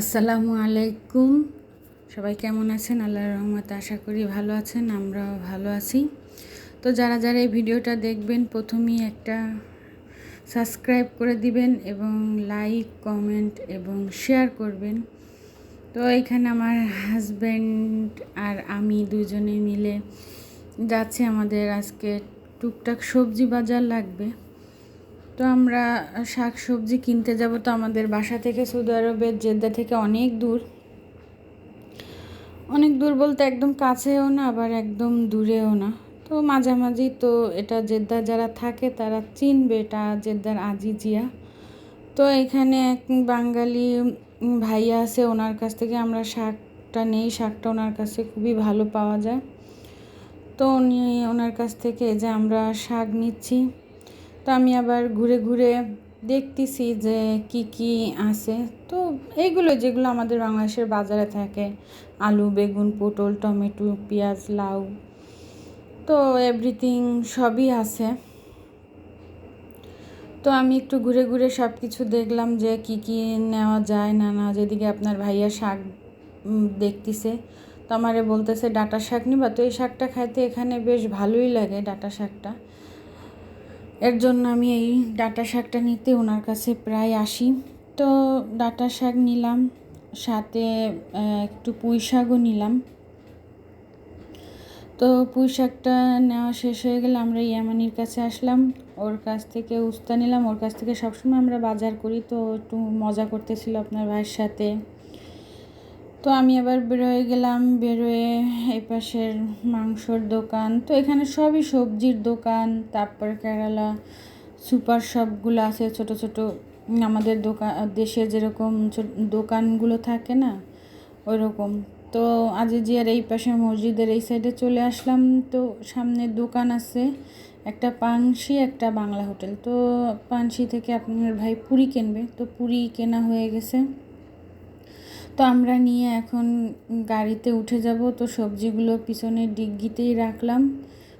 আসসালামু আলাইকুম। সবাই কেমন আছেন? আল্লাহর রহমতে আশা করি ভালো আছেন, আমরাও ভালো আছি। তো যারা যারা এই ভিডিওটা দেখবেন প্রথমেই একটা সাবস্ক্রাইব করে দিবেন এবং লাইক, কমেন্ট এবং শেয়ার করবেন। তো এখানে আমার হাজব্যান্ড আর আমি দুজনে মিলে যাচ্ছি, আমাদের আজকে টুকটাক সবজি বাজার লাগবে। তো আমরা শাক সবজি কিনতে যাব। তো আমাদের বাসা থেকে সৌদি আরবের জেদ্দা থেকে অনেক দূর বলতে একদম কাছেও না, আবার একদম দূরেও না, তো মাঝামাঝি। তো এটা জেদ্দা যারা থাকে তারা চিনবে, এটা জেদ্দার আজিজিয়া। তো এখানে এক বাঙালি ভাইয়া আছে, ওনার কাছ থেকে আমরা শাকটা নেই। শাকটা ওনার কাছে খুবই ভালো পাওয়া যায়। তো ওনার কাছ থেকে যে আমরা শাক নিচ্ছি। তো আমি আবার ঘুরে ঘুরে দেখতেছি যে কি কি আছে। তো এইগুলো যেগুলো আমাদের বাংলাদেশের বাজারে থাকে, আলু, বেগুন, পটল, টমেটো, পেঁয়াজ, লাউ, তো এভরিথিং সবই আছে। তো আমি একটু ঘুরে ঘুরে সব কিছু দেখলাম যে কি কি নেওয়া যায় না না। যেদিকে আপনার ভাইয়া শাক দেখতেছে, তো আমারে বলতেছে ডাঁটা শাক নিবা। তো এই শাকটা খাইতে এখানে বেশ ভালোই লাগে, ডাঁটা শাকটা। এর জন্য আমি এই ডাঁটা শাকটা নিতে ওনার কাছে প্রায় আসি। তো ডাঁটা শাক নিলাম, সাথে একটু পুঁই শাকও নিলাম। তো পুঁই শাকটা নেওয়া শেষ হয়ে গেলে আমরা ইয়ামানির কাছে আসলাম, ওর কাছ থেকে উস্তা নিলাম। ওর কাছ থেকে সবসময় আমরা বাজার করি, তো একটু মজা করতেছিল আপনার ভাইয়ের সাথে। তো আমি আবার বেরোয় গেলাম, বেরোয় এই পাশের মাংসর দোকান। তো এখানে সবই সবজির দোকান। তারপর কেরালা সুপার শপগুলো আছে, ছোট ছোট আমাদের দেশে যেরকম দোকানগুলো থাকে না, ওই রকম। তো আজিজিয়ার এই পাশে মসজিদের এই সাইডে চলে আসলাম। তো সামনে দোকান আছে, একটা পানসি, একটা বাংলা হোটেল। তো পানসি থেকে আপনার ভাই পুরি কিনবে, তো পুরি কেনা হয়ে গেছে। তো আমরা নিয়ে এখন গাড়িতে উঠে যাব। তো সবজিগুলো পিছনের ডিগ্গিতেই রাখলাম,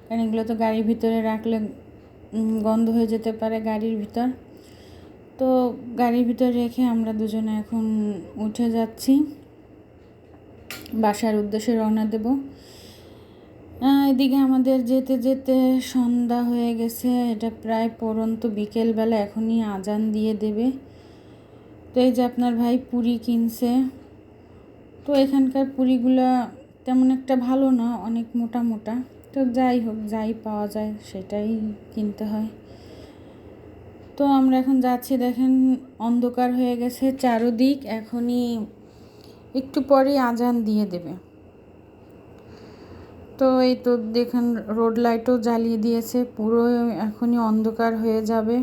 কারণ এগুলো তো গাড়ির ভিতরে রাখলে গন্ধ হয়ে যেতে পারে গাড়ির ভিতর। তো গাড়ির ভিতর রেখে আমরা দুজনে এখন উঠে যাচ্ছি, বাসার উদ্দেশ্যে রওনা দেব। এদিকে আমাদের যেতে যেতে সন্ধ্যা হয়ে গেছে, এটা প্রায় পড়ন্ত বিকেলবেলা, এখনই আজান দিয়ে দেবে। তো এই যে আপনার ভাই পুরি কিনছে। তো এখানকার পুরিগুলা তেমন একটা ভালো না, অনেক মোটা মোটা। তো যাই হোক, যাই পাওয়া যায় সেটাই কিনতে হয়। তো আমরা এখন যাচ্ছি, দেখেন অন্ধকার হয়ে গেছে চারদিক, এখনই একটু পরেই আজান দিয়ে দেবে। তো এই তো দেখেন রোড লাইটও জ্বালিয়ে দিয়েছে, পুরো এখনই অন্ধকার হয়ে যাবে।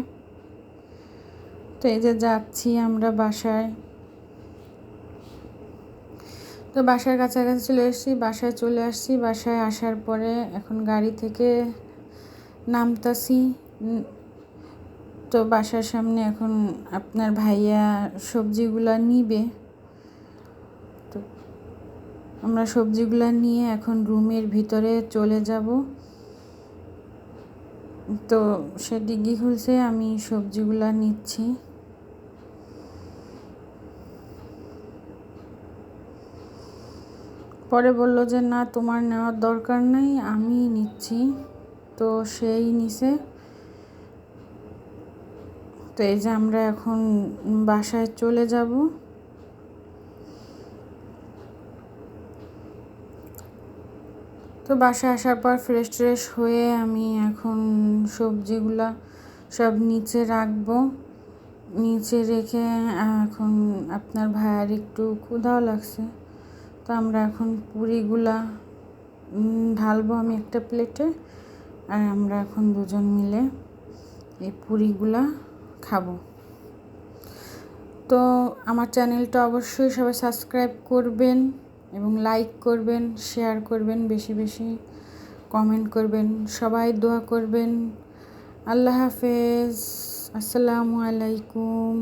তো এই যে যাচ্ছি আমরা বাসায়। তো বাসার কাছাকাছি চলে এসেছি, বাসায় চলে আসছি। বাসায় আসার পরে এখন গাড়ি থেকে নামতাছি। তো বাসার সামনে এখন আপনার ভাইয়া সবজিগুলা নিবে। তো আমরা সবজিগুলা নিয়ে এখন রুমের ভিতরে চলে যাব। তো সে ডিগ্গি খুলছে, আমি সবজিগুলা নিচ্ছি। পরে বলল যে না, তোমার নেওয়ার দরকার নেই, আমি নিচ্ছি। তো সেই নিছে। তো এই যে আমরা এখন বাসায় চলে যাব। তো বাসায় আসার পর ফ্রেশ ট্রেশ হয়ে আমি এখন সবজিগুলা সব নিচে রাখবো। নিচে রেখে এখন আপনার ভাইয়ের একটু ক্ষুধাও লাগছে, তো আমরা এখন পুরিগুলা ঢালবো আমি একটা প্লেটে, আর আমরা এখন দুজন মিলে এই পুরিগুলা খাবো। তো আমার চ্যানেলটা অবশ্যই সবাই সাবস্ক্রাইব করবেন এবং লাইক করবেন, শেয়ার করবেন, বেশি বেশি কমেন্ট করবেন, সবাই দোয়া করবেন। আল্লাহ হাফেজ, আসসালামু আলাইকুম।